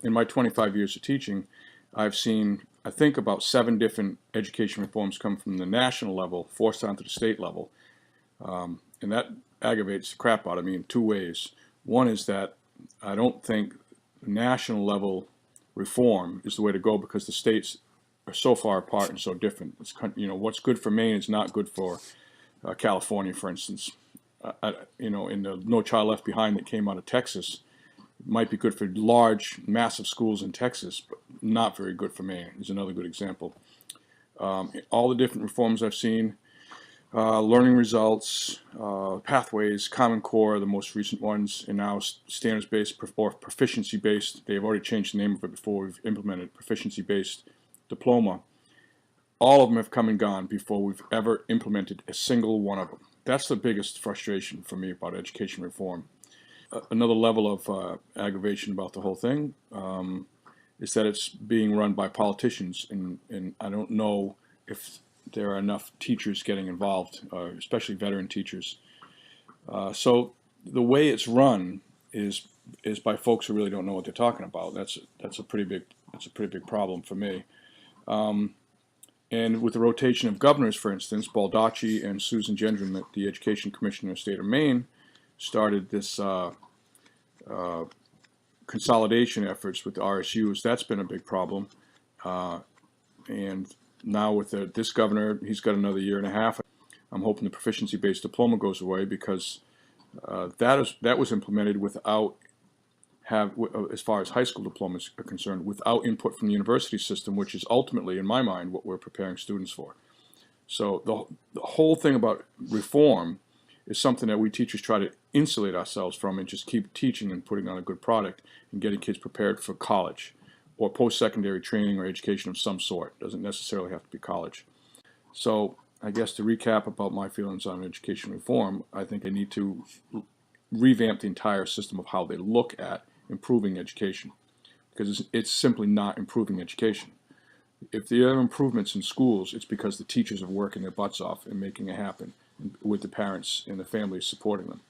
in my 25 years of teaching, I've seen, I think, about 7 different education reforms come from the national level, forced onto the state level. And that aggravates the crap out of me in 2 ways. One is that I don't think national level reform is the way to go because the states are so far apart and so different. It's, what's good for Maine is not good for California, for instance. In the No Child Left Behind that came out of Texas, might be good for large, massive schools in Texas, but not very good for Maine. Is another good example. All the different reforms I've seen, learning results, pathways, Common Core, the most recent ones, and now standards-based or proficiency-based. They've already changed the name of it before we've implemented proficiency-based diploma. All of them have come and gone before we've ever implemented a single one of them. That's the biggest frustration for me about education reform. Another level of aggravation about the whole thing is that it's being run by politicians, and I don't know if there are enough teachers getting involved, especially veteran teachers. So the way it's run is by folks who really don't know what they're talking about. That's a pretty big problem for me. And with the rotation of governors, for instance, Baldacci and Susan Gendron, the Education Commissioner of the state of Maine, started this consolidation efforts with the RSUs. That's been a big problem. And now with this governor, he's got another 1.5 years. I'm hoping the proficiency-based diploma goes away because that was implemented without as far as high school diplomas are concerned, without input from the university system, which is ultimately, in my mind, what we're preparing students for. So the whole thing about reform is something that we teachers try to insulate ourselves from and just keep teaching and putting on a good product and getting kids prepared for college or post-secondary training or education of some sort. It doesn't necessarily have to be college. So I guess to recap about my feelings on education reform, I think they need to revamp the entire system of how they look at improving education, because it's simply not improving education. If there are improvements in schools, it's because the teachers are working their butts off and making it happen with the parents and the families supporting them.